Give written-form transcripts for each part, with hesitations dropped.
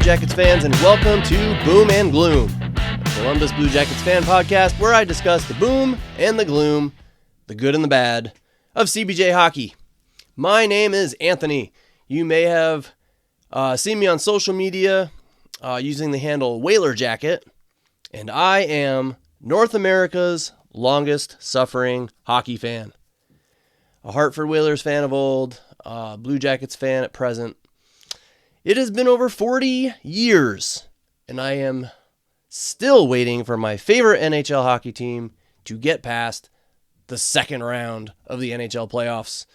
Blue Jackets fans, and welcome to Boom and Gloom, the Columbus Blue Jackets fan podcast where I discuss the boom and the gloom, the good and the bad of CBJ hockey. My name is Anthony. You may have seen me on social media using the handle Whaler Jacket, and I am North America's longest suffering hockey fan. A Hartford Whalers fan of old, Blue Jackets fan at present. It has been over 40 years, and I am still waiting for my favorite NHL hockey team to get past the second round of the NHL playoffs.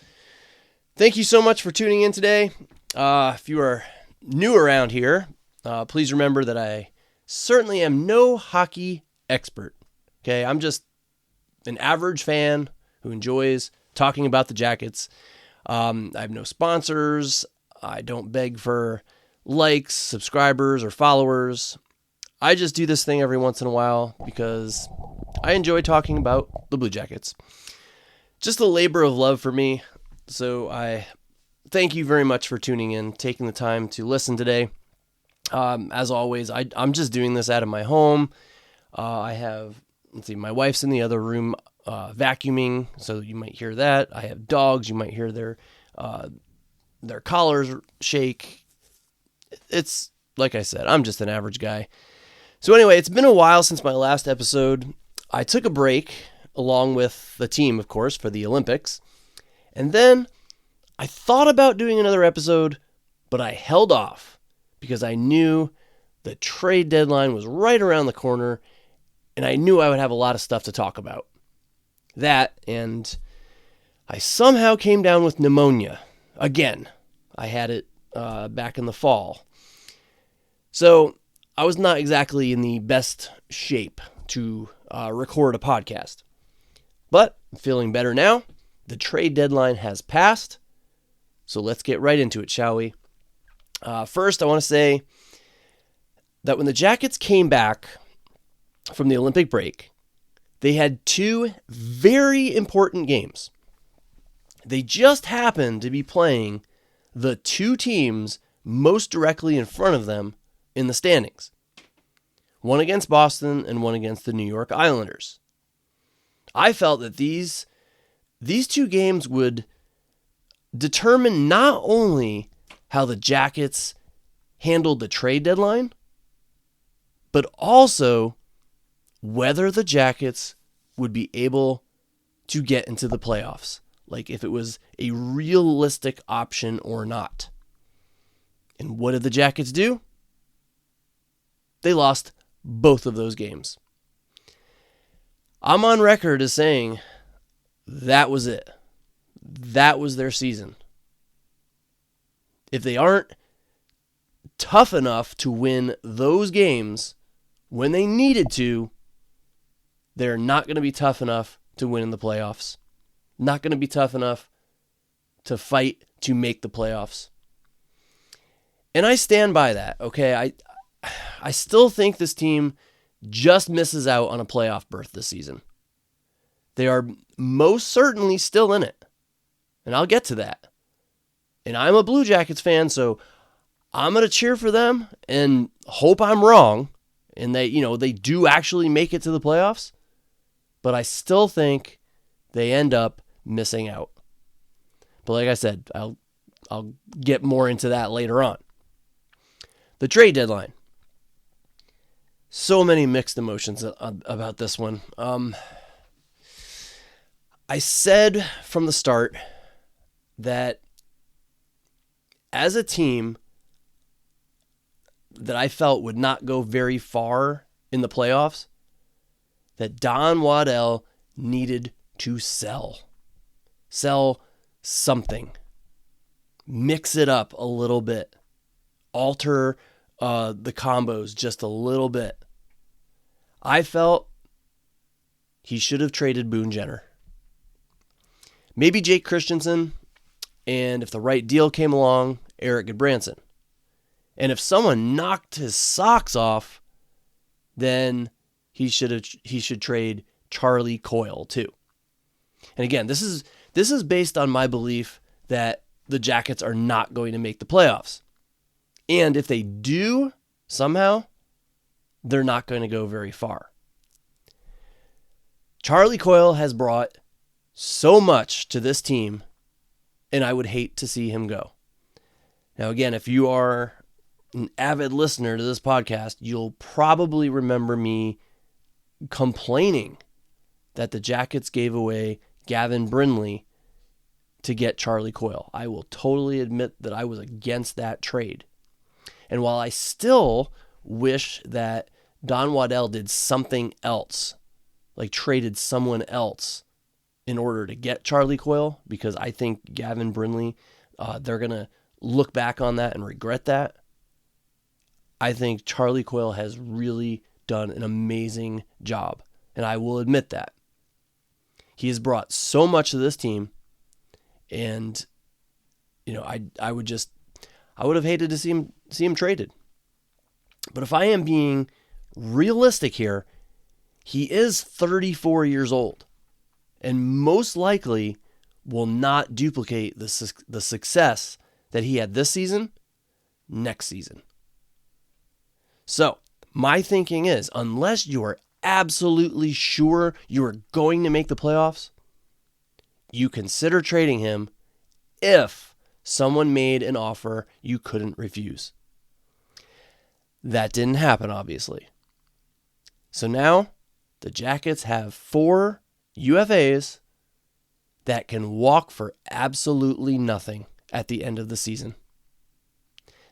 Thank you so much for tuning in today. If you are new around here, please remember that I certainly am no hockey expert. Okay, I'm just an average fan who enjoys talking about the Jackets. I have no sponsors. I don't beg for likes, subscribers, or followers. I just do this thing every once in a while because I enjoy talking about the Blue Jackets. Just a labor of love for me. So I thank you very much for tuning in, taking the time to listen today. As always, I'm just doing this out of my home. I have, my wife's in the other room vacuuming, so you might hear that. I have dogs. You might hear their collars shake. It's, like I said, I'm just an average guy. So anyway, it's been a while since my last episode. I took a break, along with the team, of course, for the Olympics. And then I thought about doing another episode, but I held off because I knew the trade deadline was right around the corner, and I knew I would have a lot of stuff to talk about. That, and I somehow came down with pneumonia. Again, I had it back in the fall. So I was not exactly in the best shape to record a podcast. But I'm feeling better now. The trade deadline has passed. So let's get right into it, shall we? First, I want to say that when the Jackets came back from the Olympic break, they had two very important games. They just happened to be playing the two teams most directly in front of them in the standings. One against Boston and one against the New York Islanders. I felt that these two games would determine not only how the Jackets handled the trade deadline, but also whether the Jackets would be able to get into the playoffs. Like if it was a realistic option or not. And what did the Jackets do? They lost both of those games. I'm on record as saying that was it. That was their season. If they aren't tough enough to win those games when they needed to, they're not going to be tough enough to win in the playoffs. Not going to be tough enough to fight to make the playoffs. And I stand by that, okay? I still think this team just misses out on a playoff berth this season. They are most certainly still in it. And I'll get to that. And I'm a Blue Jackets fan, so I'm going to cheer for them and hope I'm wrong and they do actually make it to the playoffs. But I still think they end up missing out. But like I said, I'll get more into that later on. The trade deadline. So many mixed emotions about this one. I said from the start that as a team that I felt would not go very far in the playoffs, that Don Waddell needed to sell. Sell something. Mix it up a little bit. Alter the combos just a little bit. I felt he should have traded Boone Jenner. Maybe Jake Christensen, and if the right deal came along, Eric Goodbranson. And if someone knocked his socks off, then he should trade Charlie Coyle too. And again, this is based on my belief that the Jackets are not going to make the playoffs. And if they do, somehow, they're not going to go very far. Charlie Coyle has brought so much to this team, and I would hate to see him go. Now, again, if you are an avid listener to this podcast, you'll probably remember me complaining that the Jackets gave away Gavin Brindley to get Charlie Coyle. I will totally admit that I was against that trade. And while I still wish that Don Waddell did something else, like traded someone else in order to get Charlie Coyle, because I think Gavin Brindley, they're going to look back on that and regret that. I think Charlie Coyle has really done an amazing job, and I will admit that. He has brought so much to this team, and I would have hated to see him traded. But if I am being realistic here, he is 34 years old, and most likely will not duplicate the success that he had this season next season. So my thinking is, unless you are absolutely sure you are going to make the playoffs, you consider trading him if someone made an offer you couldn't refuse. That didn't happen, obviously. So now the Jackets have 4 UFAs that can walk for absolutely nothing at the end of the season.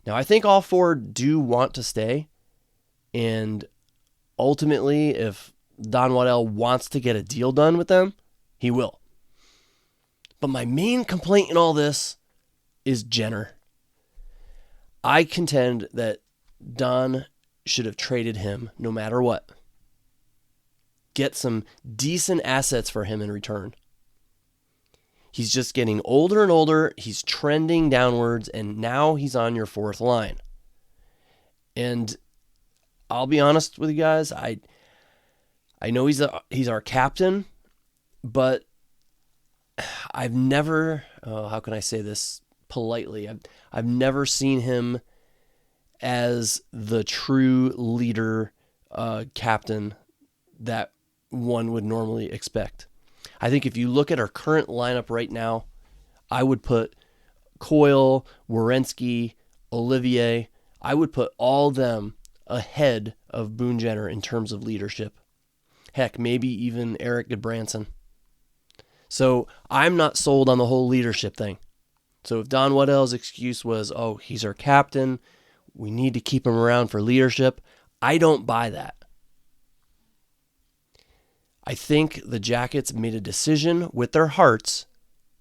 Now, I think all 4 do want to stay. And ultimately, if Don Waddell wants to get a deal done with them, he will. But my main complaint in all this is Jenner. I contend that Don should have traded him no matter what. Get some decent assets for him in return. He's just getting older and older. He's trending downwards, and now he's on your 4th line. And I'll be honest with you guys, I know he's our captain, but I've never, how can I say this politely? I've never seen him as the true leader, captain that one would normally expect. I think if you look at our current lineup right now, I would put Coyle, Werenski, Olivier, I would put all them ahead of Boone Jenner in terms of leadership. Heck, maybe even Eric Goodbranson. So I'm not sold on the whole leadership thing. So if Don Waddell's excuse was, oh, he's our captain, we need to keep him around for leadership, I don't buy that. I think the Jackets made a decision with their hearts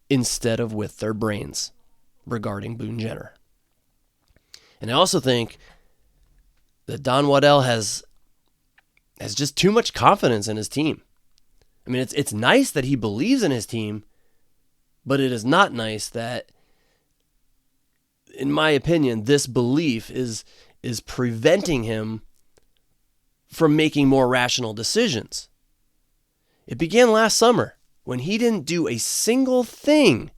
instead of with their brains regarding Boone Jenner. And I also think that Don Waddell has just too much confidence in his team. I mean, it's nice that he believes in his team, but it is not nice that, in my opinion, this belief is preventing him from making more rational decisions. It began last summer when he didn't do a single thing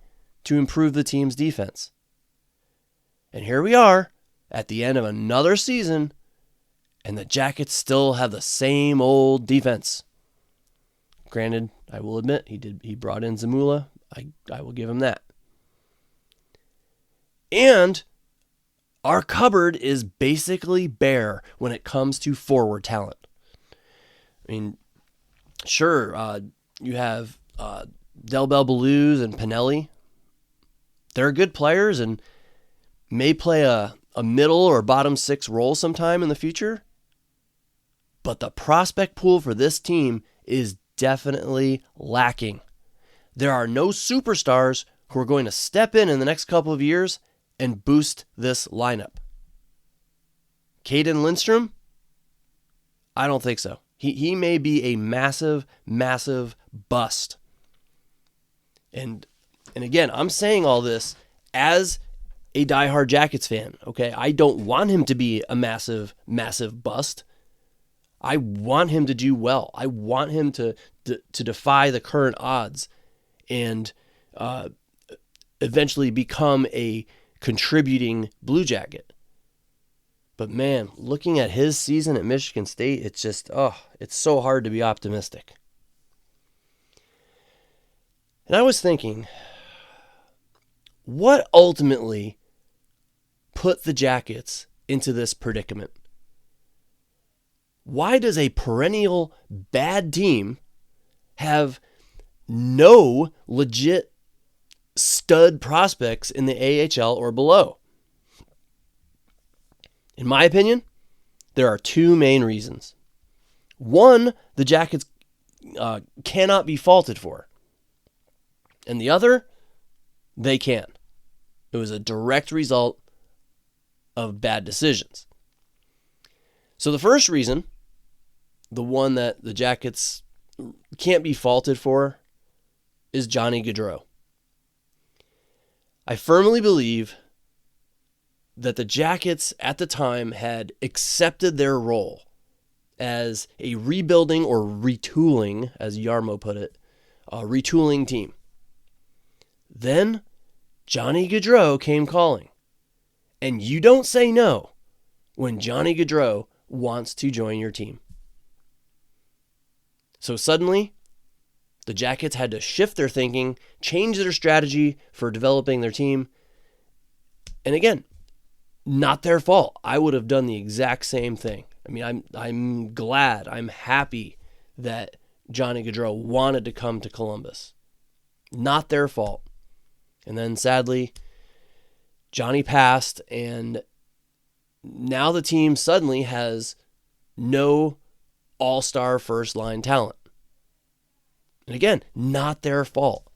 to improve the team's defense. And here we are at the end of another season, and the Jackets still have the same old defense. Granted, I will admit, he brought in Zamula. I will give him that. And our cupboard is basically bare when it comes to forward talent. I mean, sure, you have Del Bel Belluz and Pinelli. They're good players and may play a middle or bottom 6 role sometime in the future. But the prospect pool for this team is definitely lacking. There are no superstars who are going to step in the next couple of years and boost this lineup. Caden Lindstrom? I don't think so. He may be a massive, massive bust. And again, I'm saying all this as a diehard Jackets fan, okay? I don't want him to be a massive, massive bust. I want him to do well. I want him to defy the current odds and eventually become a contributing Blue Jacket. But man, looking at his season at Michigan State, it's just, it's so hard to be optimistic. And I was thinking, what ultimately put the Jackets into this predicament? Why does a perennial bad team have no legit stud prospects in the AHL or below? In my opinion, there are two main reasons. One, the Jackets cannot be faulted for. And the other, they can. It was a direct result of bad decisions. So the first reason, the one that the Jackets can't be faulted for, is Johnny Gaudreau. I firmly believe that the Jackets at the time had accepted their role as a rebuilding or retooling, as Yarmo put it, a retooling team. Then Johnny Gaudreau came calling. And you don't say no when Johnny Gaudreau wants to join your team. So suddenly, the Jackets had to shift their thinking, change their strategy for developing their team. And again, not their fault. I would have done the exact same thing. I mean, I'm glad, I'm happy that Johnny Gaudreau wanted to come to Columbus. Not their fault. And then sadly, Johnny passed, and now the team suddenly has no all-star first-line talent. And again, not their fault.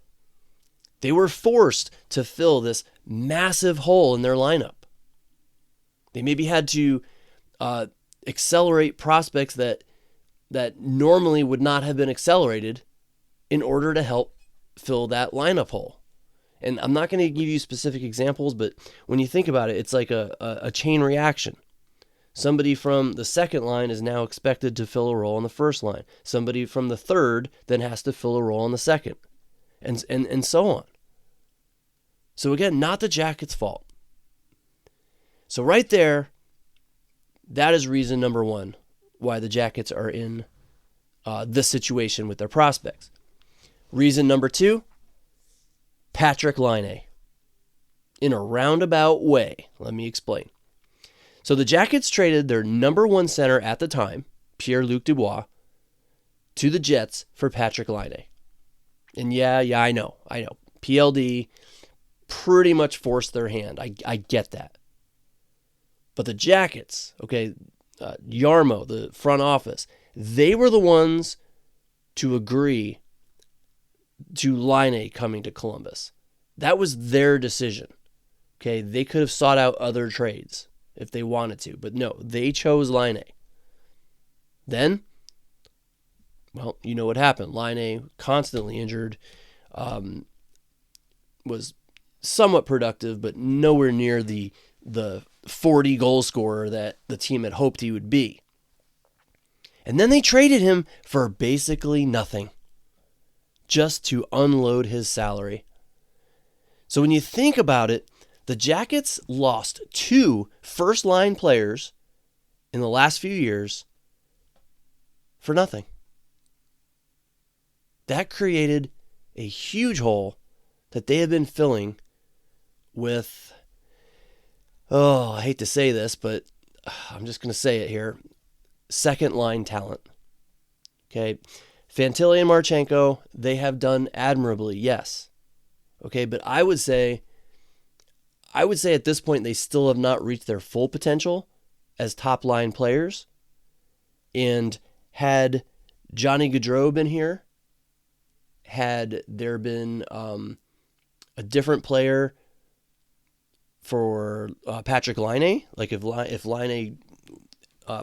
They were forced to fill this massive hole in their lineup. They maybe had to accelerate prospects that normally would not have been accelerated in order to help fill that lineup hole. And I'm not going to give you specific examples, but when you think about it, it's like a chain reaction. Somebody from the second line is now expected to fill a role in the first line. Somebody from the third then has to fill a role in the second, and so on. So again, not the Jackets' fault. So right there, that is reason number one why the Jackets are in this situation with their prospects. Reason number two, Patrik Laine. In a roundabout way, let me explain. So the Jackets traded their number one center at the time, Pierre-Luc Dubois, to the Jets for Patrik Laine. And yeah, I know. PLD pretty much forced their hand. I get that. But the Jackets, Yarmo, the front office, they were the ones to agree to Laine coming to Columbus. That was their decision. Okay, they could have sought out other trades if they wanted to, but no, they chose Laine. Then, well, you know what happened. Laine, constantly injured, was somewhat productive, but nowhere near the 40 goal scorer that the team had hoped he would be. And then they traded him for basically nothing, just to unload his salary. So when you think about it, the Jackets lost 2 first-line players in the last few years for nothing. That created a huge hole that they have been filling with, I hate to say this, but I'm just going to say it here, second-line talent. Okay, Fantilli and Marchenko, they have done admirably, yes. Okay, but I would say at this point they still have not reached their full potential as top-line players. And had Johnny Gaudreau been here, had there been a different player for Patrik Laine, like if Laine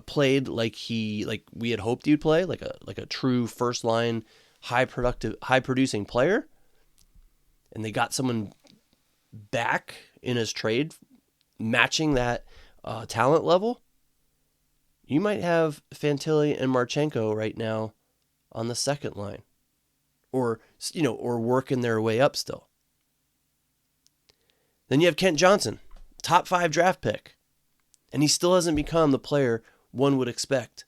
played like we had hoped he'd play, like a true first-line, high-producing player, and they got someone back in his trade matching that talent level, you might have Fantilli and Marchenko right now on the second line, or working their way up still. Then you have Kent Johnson, top 5 draft pick. And he still hasn't become the player one would expect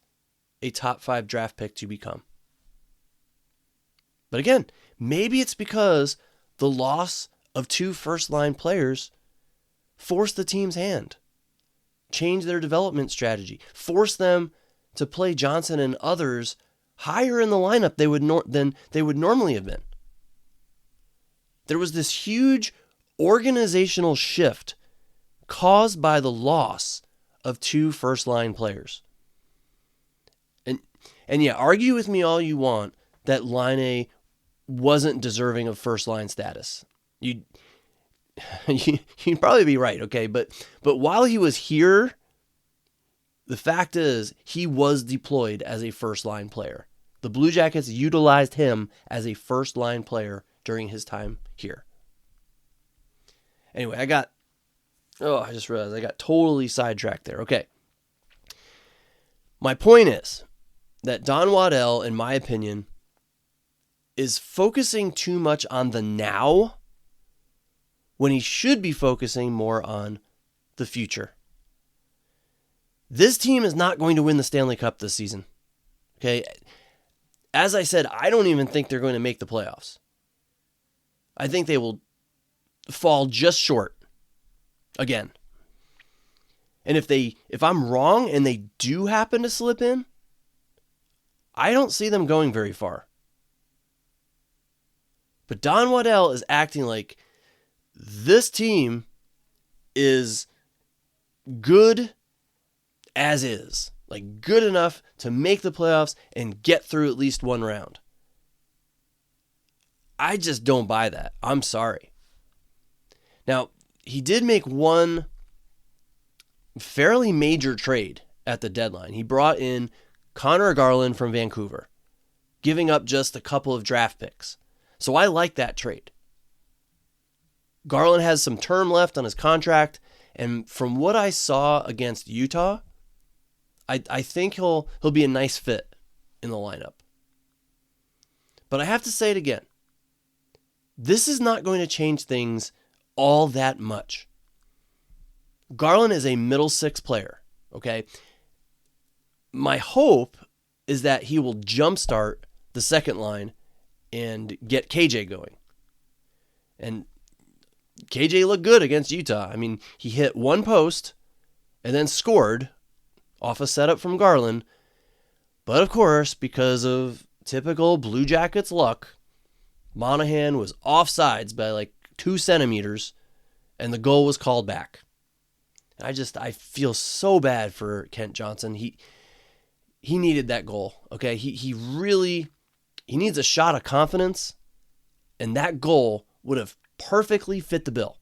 a top 5 draft pick to become. But again, maybe it's because the loss of 2 first-line players forced the team's hand, changed their development strategy, forced them to play Johnson and others higher in the lineup than they would normally have been. There was this huge organizational shift caused by the loss of 2 first-line players. And yeah, argue with me all you want that Laine wasn't deserving of first-line status. You'd probably be right, okay? But while he was here, the fact is he was deployed as a first-line player. The Blue Jackets utilized him as a first-line player during his time here. Anyway, I just realized I got totally sidetracked there. Okay. My point is that Don Waddell, in my opinion, is focusing too much on the now when he should be focusing more on the future. This team is not going to win the Stanley Cup this season. Okay? As I said, I don't even think they're going to make the playoffs. I think they will fall just short again. And if I'm wrong and they do happen to slip in, I don't see them going very far. But Don Waddell is acting like this team is good as is. Like good enough to make the playoffs and get through at least one round. I just don't buy that. I'm sorry. Now, he did make one fairly major trade at the deadline. He brought in Conor Garland from Vancouver, giving up just a couple of draft picks. So I like that trade. Garland has some term left on his contract, and from what I saw against Utah, I think he'll be a nice fit in the lineup. But I have to say it again. This is not going to change things all that much. Garland is a middle six player, okay? My hope is that he will jumpstart the second line and get KJ going. And KJ looked good against Utah. I mean, he hit one post and then scored off a setup from Garland. But of course, because of typical Blue Jackets luck, Monahan was offsides by like 2 centimeters and the goal was called back. I feel so bad for Kent Johnson. He needed that goal. Okay. He needs a shot of confidence, and that goal would have perfectly fit the bill.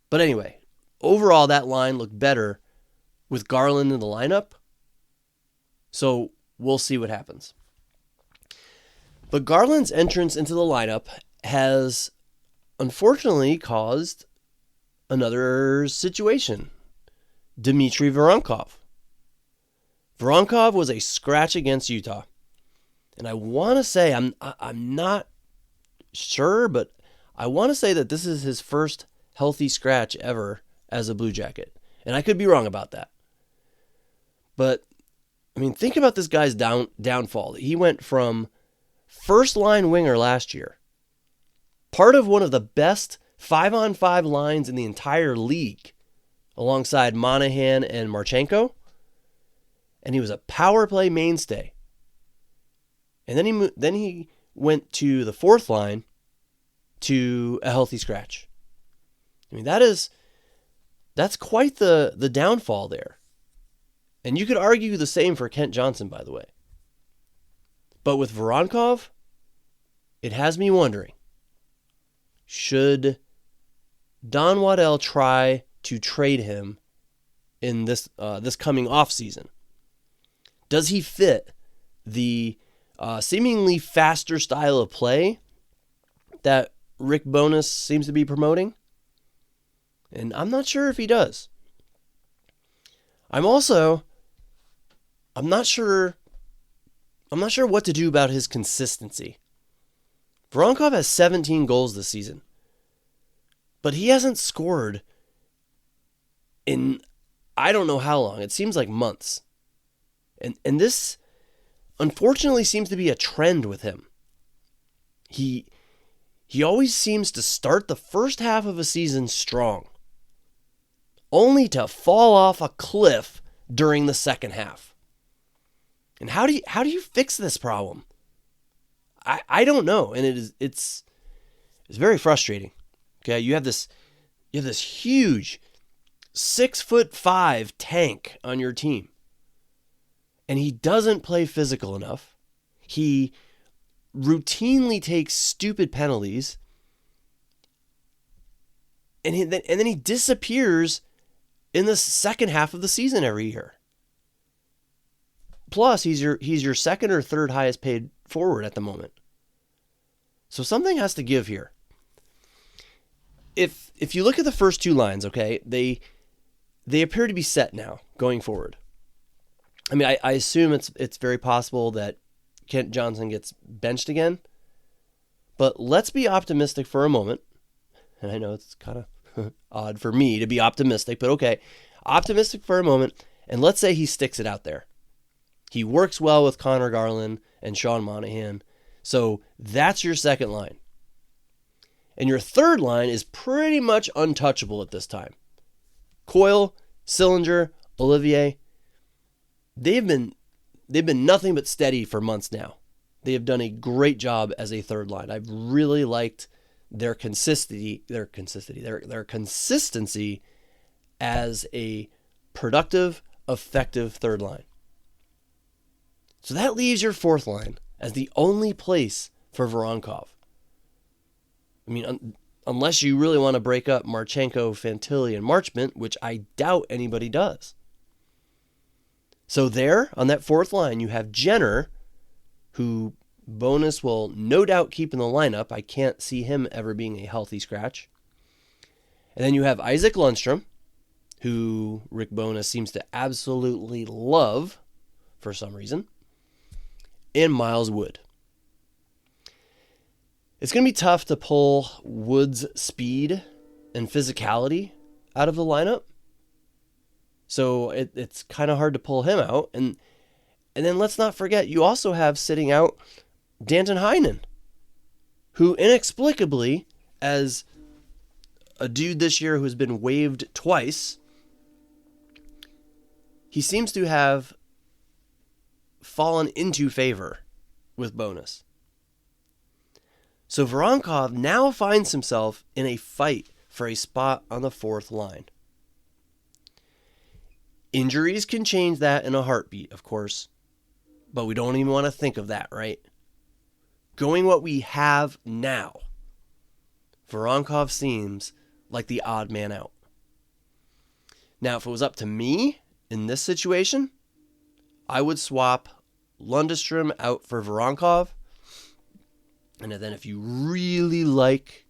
But anyway, overall, that line looked better with Garland in the lineup. So we'll see what happens. But Garland's entrance into the lineup has unfortunately caused another situation. Dimitri Voronkov. Voronkov was a scratch against Utah. And I want to say, I'm not sure, but I want to say that this is his first healthy scratch ever as a Blue Jacket. And I could be wrong about that. But, I mean, think about this guy's downfall. He went from first-line winger last year, part of one of the best 5-on-5 lines in the entire league, alongside Monahan and Marchenko, and he was a power play mainstay. And then he went to the fourth line to a healthy scratch. I mean, that's quite the downfall there. And you could argue the same for Kent Johnson, by the way. But with Voronkov, it has me wondering, should Don Waddell try to trade him in this coming offseason? Does he fit the seemingly faster style of play that Rick Bowness seems to be promoting? And I'm not sure if he does. I'm not sure what to do about his consistency. Voronkov has 17 goals this season, but he hasn't scored in I don't know how long. It seems like months. And this, unfortunately, seems to be a trend with him. He always seems to start the first half of a season strong, only to fall off a cliff during the second half. And how do you fix this problem? I don't know, and it's very frustrating. Okay, you have this huge 6'5" tank on your team, and he doesn't play physical enough. He routinely takes stupid penalties, and then he disappears in the second half of the season every year. Plus, he's your second or third highest paid forward at the moment. So something has to give here. If you look at the first two lines, okay, they appear to be set now going forward. I mean, I assume it's very possible that Kent Johnson gets benched again, but let's be optimistic for a moment. And I know it's kind of odd for me to be optimistic, but okay, optimistic for a moment, and let's say he sticks it out there. He works well with Conor Garland and Sean Monahan, so that's your second line. And your third line is pretty much untouchable at this time. Coyle, Sillinger, Olivier, they've been nothing but steady for months now. They have done a great job as a third line. I've really liked their consistency as a productive, effective third line. So that leaves your fourth line as the only place for Voronkov. I mean, unless you really want to break up Marchenko, Fantilli, and Marchment, which I doubt anybody does. So there, on that fourth line, you have Jenner, who Bowness will no doubt keep in the lineup. I can't see him ever being a healthy scratch. And then you have Isaac Lundstrom, who Rick Bowness seems to absolutely love for some reason, and Miles Wood. It's going to be tough to pull Wood's speed and physicality out of the lineup. So it's kind of hard to pull him out. And then let's not forget, you also have sitting out Danton Heinen, who inexplicably, as a dude this year who has been waived twice, he seems to have fallen into favor with Bowness. So Voronkov now finds himself in a fight for a spot on the fourth line. Injuries can change that in a heartbeat, of course, but we don't even want to think of that, right? Going what we have now, Voronkov seems like the odd man out. Now, if it was up to me in this situation, I would swap Lundestrom out for Voronkov. And then if you really like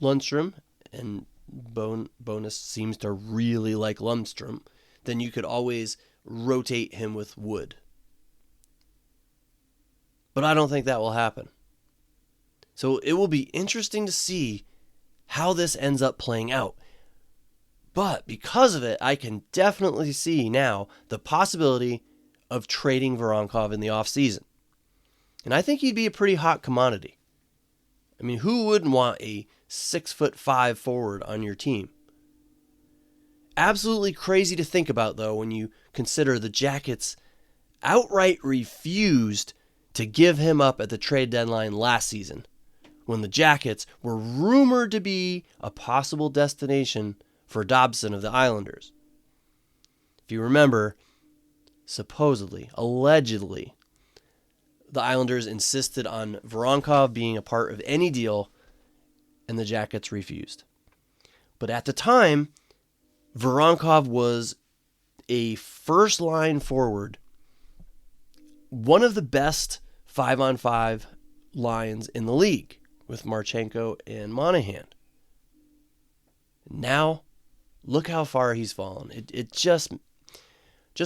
Lundstrom, and Bowness seems to really like Lundstrom, then you could always rotate him with Wood. But I don't think that will happen. So it will be interesting to see how this ends up playing out. But because of it, I can definitely see now the possibility of trading Voronkov in the offseason. And I think he'd be a pretty hot commodity. I mean, who wouldn't want a 6'5" forward on your team? Absolutely crazy to think about, though, when you consider the Jackets outright refused to give him up at the trade deadline last season, when the Jackets were rumored to be a possible destination for Dobson of the Islanders. If you remember, supposedly, allegedly, the Islanders insisted on Voronkov being a part of any deal, and the Jackets refused. But at the time, Voronkov was a first-line forward, one of the best 5-on-5 lines in the league, with Marchenko and Monahan. Now, look how far he's fallen. It just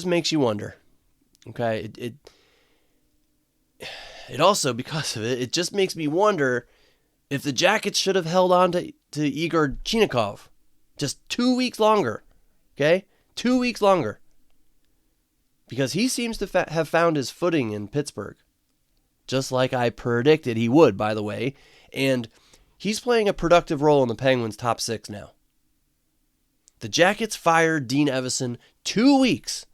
makes you wonder. Okay, it also, because of it, it just makes me wonder if the Jackets should have held on to Igor Chinakhov just 2 weeks longer. Okay? 2 weeks longer. Because he seems to have found his footing in Pittsburgh. Just like I predicted he would, by the way. And he's playing a productive role in the Penguins' top 6 now. The Jackets fired Dean Evason 2 weeks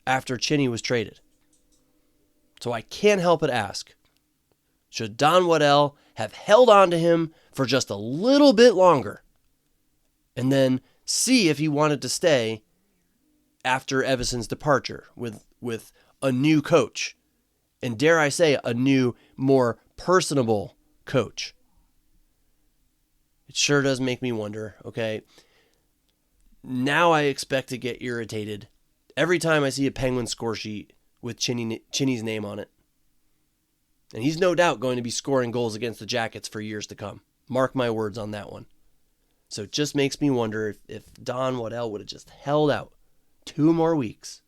after Chinny was traded. So I can't help but ask, should Don Waddell have held on to him for just a little bit longer and then see if he wanted to stay after Evason's departure with a new coach, and dare I say, a new, more personable coach? It sure does make me wonder, okay? Now I expect to get irritated every time I see a Penguin score sheet with Chinny's name on it. And he's no doubt going to be scoring goals against the Jackets for years to come. Mark my words on that one. So it just makes me wonder if Don Waddell would have just held out 2 more weeks,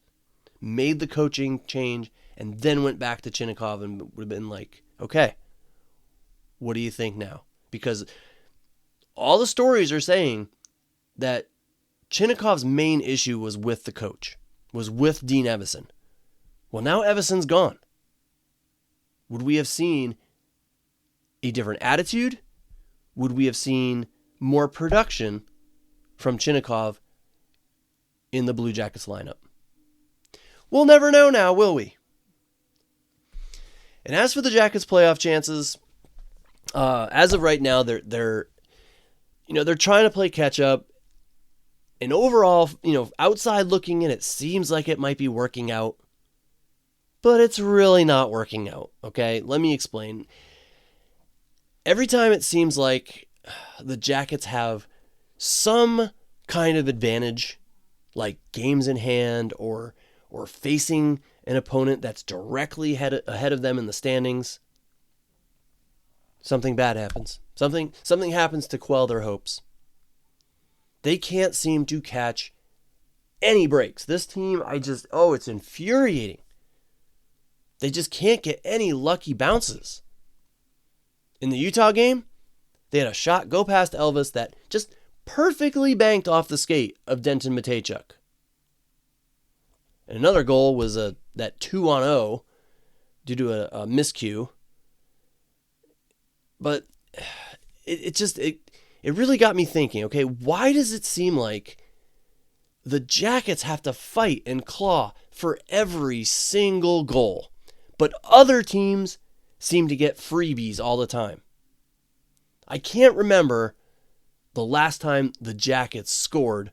made the coaching change, and then went back to Chinnikov and would have been like, okay, what do you think now? Because all the stories are saying that Chinnikov's main issue was with the coach, was with Dean Evason. Well, now Evason's gone. Would we have seen a different attitude? Would we have seen more production from Chinnikov in the Blue Jackets lineup? We'll never know now, will we? And as for the Jackets' playoff chances, as of right now, they're trying to play catch up. And overall, outside looking in, it seems like it might be working out. But it's really not working out, okay? Let me explain. Every time it seems like the Jackets have some kind of advantage, like games in hand or facing an opponent that's directly ahead of them in the standings, something bad happens. Something happens to quell their hopes. They can't seem to catch any breaks. This team, it's infuriating. They just can't get any lucky bounces. In the Utah game, they had a shot go past Elvis that just perfectly banked off the skate of Denton Matejchuk. And another goal was that 2-on-0 due to a miscue. But it really got me thinking, okay, why does it seem like the Jackets have to fight and claw for every single goal, but other teams seem to get freebies all the time? I can't remember the last time the Jackets scored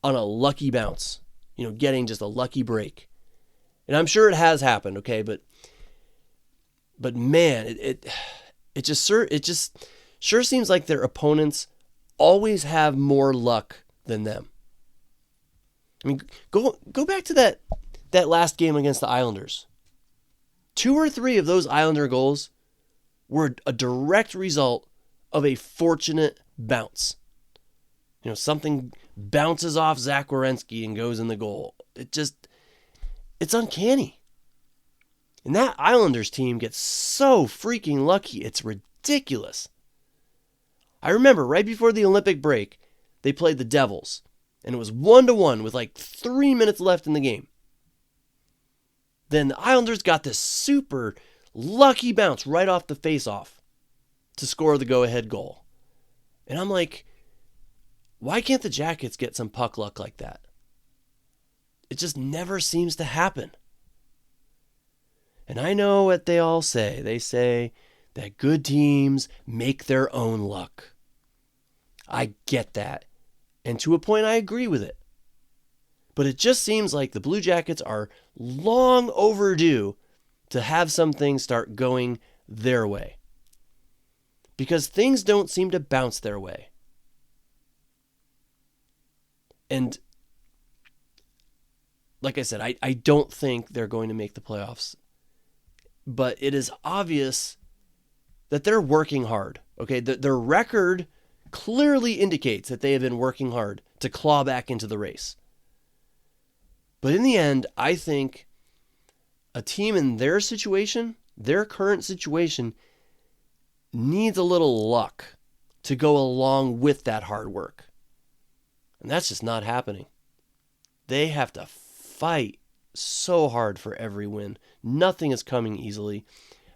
on a lucky bounce, getting just a lucky break. And I'm sure it has happened, okay, but man, it just sure seems like their opponents always have more luck than them. I mean, go back to that last game against the Islanders. 2 or 3 of those Islander goals were a direct result of a fortunate bounce. Something bounces off Zach Werenski and goes in the goal. It's uncanny. And that Islanders team gets so freaking lucky, it's ridiculous. I remember right before the Olympic break, they played the Devils, and it was 1-1 with like 3 minutes left in the game. Then the Islanders got this super lucky bounce right off the face-off to score the go-ahead goal. And I'm like, why can't the Jackets get some puck luck like that? It just never seems to happen. And I know what they all say. They say that good teams make their own luck. I get that. And to a point, I agree with it. But it just seems like the Blue Jackets are long overdue to have some things start going their way. Because things don't seem to bounce their way. And like I said, I don't think they're going to make the playoffs. But it is obvious that they're working hard. Okay, their record clearly indicates that they have been working hard to claw back into the race. But in the end, I think a team in their situation, their current situation, needs a little luck to go along with that hard work. And that's just not happening. They have to fight so hard for every win. Nothing is coming easily.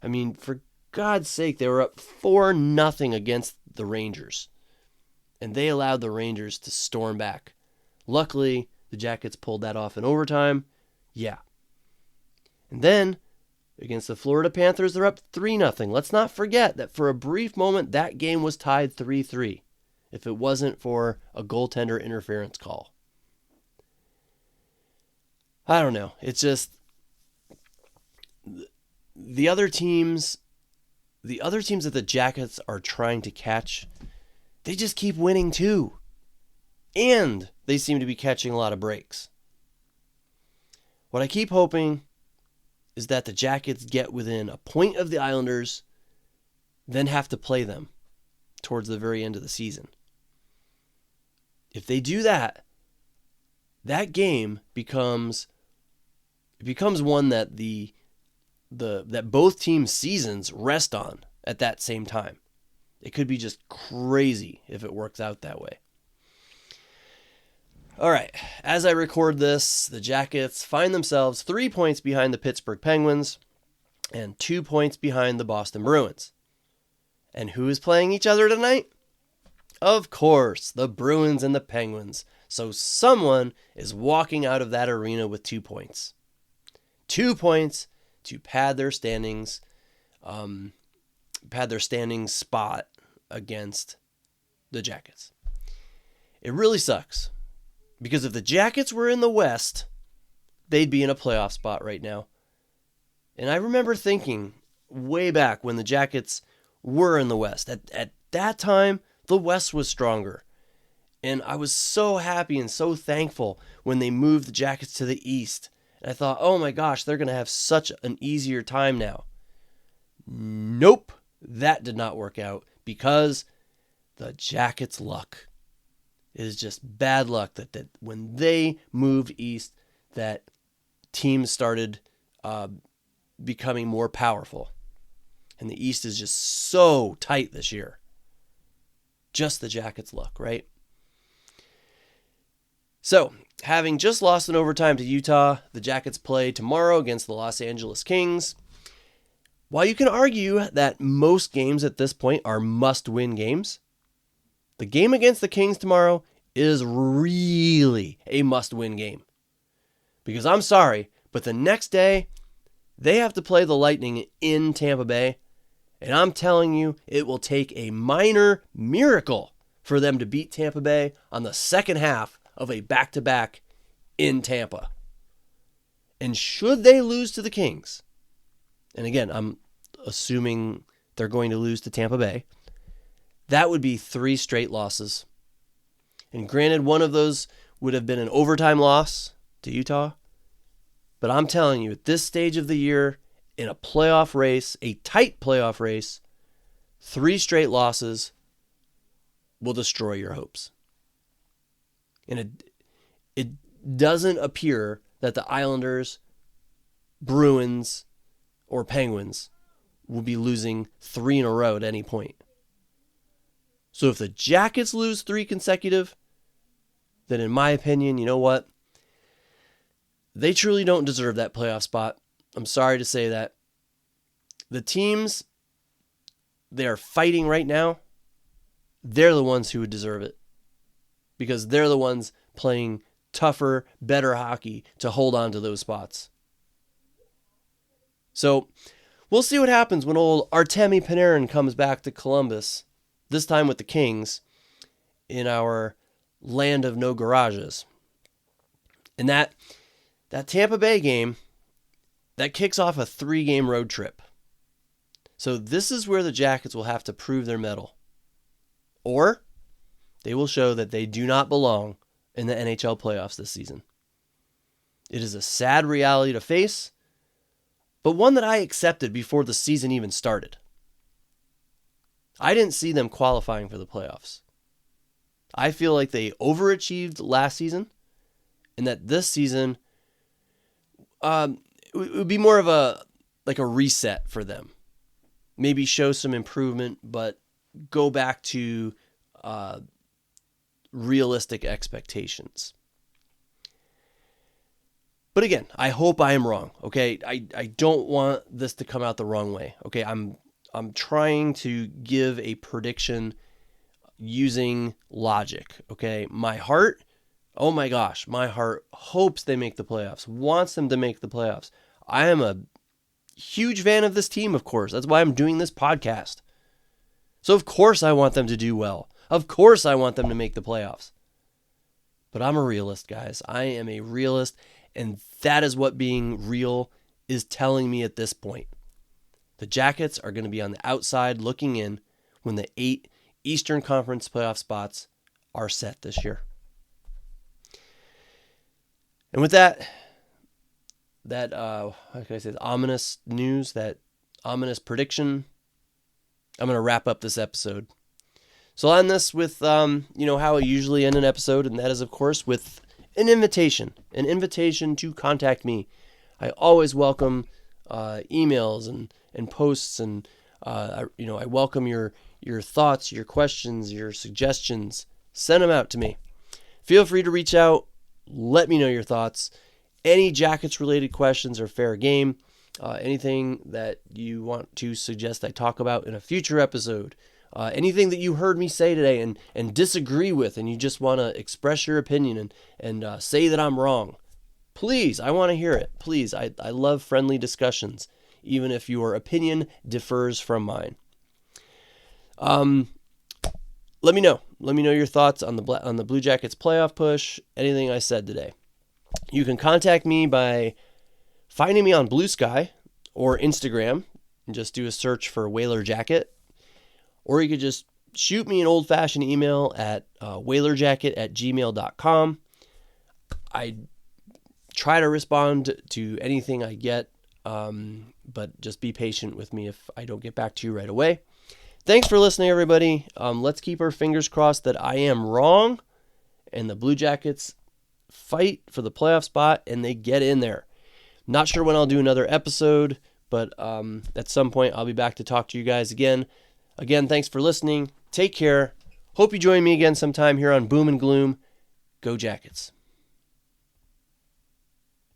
I mean, for God's sake, they were up 4-0 against the Rangers. And they allowed the Rangers to storm back. Luckily, the Jackets pulled that off in overtime. Yeah. And then, against the Florida Panthers, they're up 3-0. Let's not forget that for a brief moment, that game was tied 3-3, if it wasn't for a goaltender interference call. I don't know. It's just the other teams that the Jackets are trying to catch, they just keep winning too. And they seem to be catching a lot of breaks. What I keep hoping is that the Jackets get within a point of the Islanders, then have to play them towards the very end of the season. If they do that, that game becomes one that that both teams' seasons rest on at that same time. It could be just crazy if it works out that way. All right, as I record this, the Jackets find themselves 3 points behind the Pittsburgh Penguins and 2 points behind the Boston Bruins. And who is playing each other tonight? Of course, the Bruins and the Penguins. So someone is walking out of that arena with 2 points. 2 points to pad their standings spot against the Jackets. It really sucks. Because if the Jackets were in the West, they'd be in a playoff spot right now. And I remember thinking way back when the Jackets were in the West. At that time, the West was stronger. And I was so happy and so thankful when they moved the Jackets to the East. And I thought, oh my gosh, they're going to have such an easier time now. Nope, that did not work out because the Jackets' luck. It is just bad luck that when they moved east, that teams started becoming more powerful. And the East is just so tight this year. Just the Jackets' luck, right? So, having just lost in overtime to Utah, the Jackets play tomorrow against the Los Angeles Kings. While you can argue that most games at this point are must-win games, the game against the Kings tomorrow is really a must-win game. Because I'm sorry, but the next day, they have to play the Lightning in Tampa Bay. And I'm telling you, it will take a minor miracle for them to beat Tampa Bay on the second half of a back-to-back in Tampa. And should they lose to the Kings, and again, I'm assuming they're going to lose to Tampa Bay, that would be 3 straight losses. And granted, one of those would have been an overtime loss to Utah. But I'm telling you, at this stage of the year, in a playoff race, a tight playoff race, 3 straight losses will destroy your hopes. And it doesn't appear that the Islanders, Bruins, or Penguins will be losing 3 in a row at any point. So if the Jackets lose 3 consecutive, then in my opinion, you know what? They truly don't deserve that playoff spot. I'm sorry to say that. The teams they are fighting right now, they're the ones who would deserve it. Because they're the ones playing tougher, better hockey to hold on to those spots. So, we'll see what happens when old Artemi Panarin comes back to Columbus, this time with the Kings, in our land of no garages. And that Tampa Bay game, that kicks off a 3-game road trip. So this is where the Jackets will have to prove their mettle. Or they will show that they do not belong in the NHL playoffs this season. It is a sad reality to face, but one that I accepted before the season even started. I didn't see them qualifying for the playoffs. I feel like they overachieved last season, and that this season it would be more of a reset for them. Maybe show some improvement, but go back to realistic expectations. But again, I hope I am wrong. Okay, I don't want this to come out the wrong way. Okay, I'm trying to give a prediction using logic. Okay, my heart, oh my gosh, my heart hopes they make the playoffs, wants them to make the playoffs. I am a huge fan of this team, of course. That's why I'm doing this podcast. So of course I want them to do well. Of course I want them to make the playoffs. But I'm a realist, guys. I am a realist, and that is what being real is telling me at this point. The Jackets are going to be on the outside looking in when the 8 Eastern Conference playoff spots are set this year. And with that how can I say, ominous news, that ominous prediction, I'm going to wrap up this episode. So I'll end this with, how I usually end an episode, and that is, of course, with an invitation to contact me. I always welcome emails and posts, and I welcome your thoughts, your questions, your suggestions. Send them out to me. Feel free to reach out. Let me know your thoughts. Any Jackets related questions are fair game. Anything that you want to suggest I talk about in a future episode. Anything that you heard me say today and disagree with, and you just want to express your opinion and say that I'm wrong. Please, I want to hear it. Please, I love friendly discussions, even if your opinion differs from mine. Let me know. Let me know your thoughts on the Blue Jackets playoff push, anything I said today. You can contact me by finding me on Blue Sky or Instagram and just do a search for Whaler Jacket. Or you could just shoot me an old-fashioned email at whalerjacket@gmail.com. I try to respond to anything I get, but just be patient with me if I don't get back to you right away. Thanks for listening, everybody. Let's keep our fingers crossed that I am wrong and the Blue Jackets fight for the playoff spot and they get in there. Not sure when I'll do another episode, but at some point I'll be back to talk to you guys again. Again, thanks for listening. Take care. Hope you join me again sometime here on Boom and Gloom. Go Jackets.